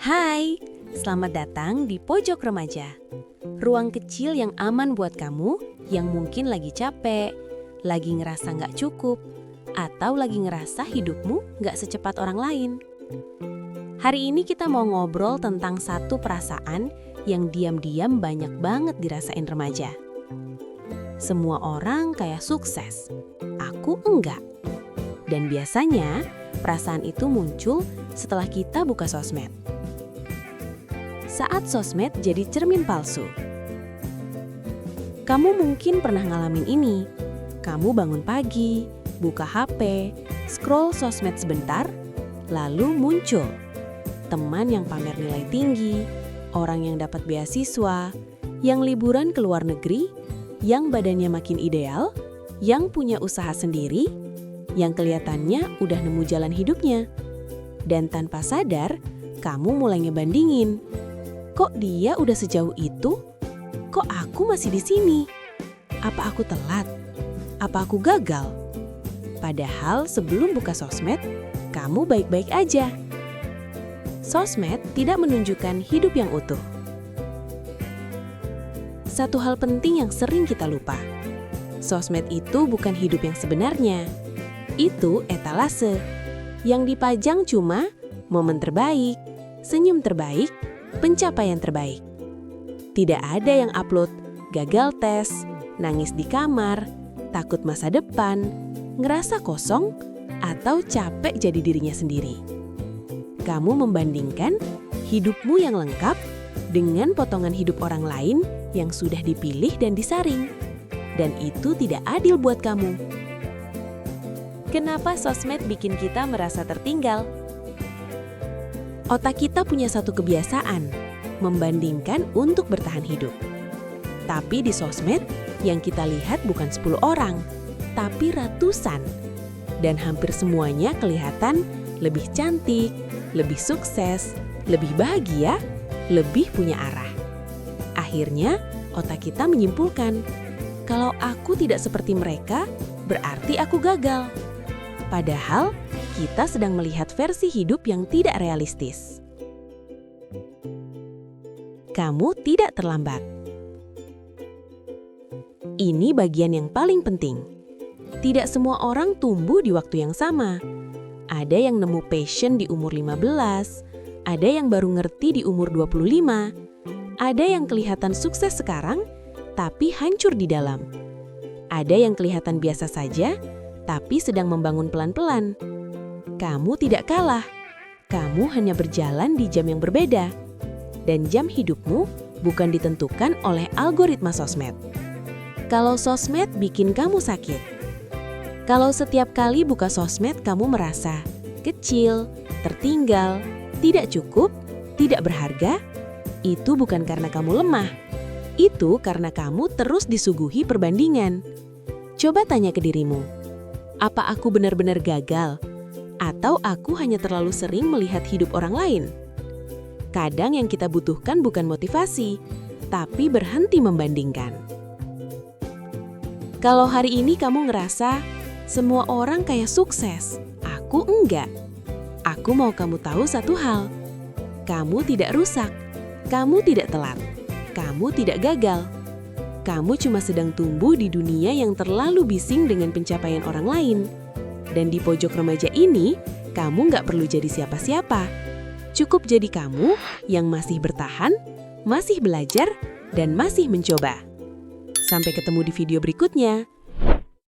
Hai, selamat datang di Pojok Remaja. Ruang kecil yang aman buat kamu yang mungkin lagi capek, lagi ngerasa nggak cukup, atau lagi ngerasa hidupmu nggak secepat orang lain. Hari ini kita mau ngobrol tentang satu perasaan yang diam-diam banyak banget dirasain remaja. Semua orang kayak sukses, aku enggak. Dan biasanya perasaan itu muncul setelah kita buka sosmed. Saat sosmed jadi cermin palsu. Kamu mungkin pernah ngalamin ini. Kamu bangun pagi, buka HP, scroll sosmed sebentar, lalu muncul teman yang pamer nilai tinggi, orang yang dapat beasiswa, yang liburan ke luar negeri, yang badannya makin ideal, yang punya usaha sendiri, yang kelihatannya udah nemu jalan hidupnya. Dan tanpa sadar, kamu mulai ngebandingin. Kok dia udah sejauh itu? Kok aku masih di sini? Apa aku telat? Apa aku gagal? Padahal sebelum buka sosmed, kamu baik-baik aja. Sosmed tidak menunjukkan hidup yang utuh. Satu hal penting yang sering kita lupa. Sosmed itu bukan hidup yang sebenarnya. Itu etalase. Yang dipajang cuma momen terbaik, senyum terbaik, pencapaian terbaik. Tidak ada yang upload gagal tes, nangis di kamar, takut masa depan, ngerasa kosong, atau capek jadi dirinya sendiri. Kamu membandingkan hidupmu yang lengkap dengan potongan hidup orang lain yang sudah dipilih dan disaring. Dan itu tidak adil buat kamu. Kenapa sosmed bikin kita merasa tertinggal? Otak kita punya satu kebiasaan, membandingkan untuk bertahan hidup. Tapi di sosmed, yang kita lihat bukan 10 orang, tapi ratusan. Dan hampir semuanya kelihatan lebih cantik, lebih sukses, lebih bahagia, lebih punya arah. Akhirnya, otak kita menyimpulkan, kalau aku tidak seperti mereka, berarti aku gagal. Padahal, kita sedang melihat versi hidup yang tidak realistis. Kamu tidak terlambat. Ini bagian yang paling penting. Tidak semua orang tumbuh di waktu yang sama. Ada yang nemu passion di umur 15, ada yang baru ngerti di umur 25, ada yang kelihatan sukses sekarang, tapi hancur di dalam. Ada yang kelihatan biasa saja, tapi sedang membangun pelan-pelan. Kamu tidak kalah. Kamu hanya berjalan di jam yang berbeda. Dan jam hidupmu bukan ditentukan oleh algoritma sosmed. Kalau sosmed bikin kamu sakit. Kalau setiap kali buka sosmed kamu merasa kecil, tertinggal, tidak cukup, tidak berharga, itu bukan karena kamu lemah. Itu karena kamu terus disuguhi perbandingan. Coba tanya ke dirimu, apa aku benar-benar gagal? Atau aku hanya terlalu sering melihat hidup orang lain? Kadang yang kita butuhkan bukan motivasi, tapi berhenti membandingkan. Kalau hari ini kamu ngerasa, semua orang kayak sukses, aku enggak. Aku mau kamu tahu satu hal, kamu tidak rusak, kamu tidak telat, kamu tidak gagal. Kamu cuma sedang tumbuh di dunia yang terlalu bising dengan pencapaian orang lain. Dan di pojok remaja ini, kamu nggak perlu jadi siapa-siapa. Cukup jadi kamu yang masih bertahan, masih belajar, dan masih mencoba. Sampai ketemu di video berikutnya.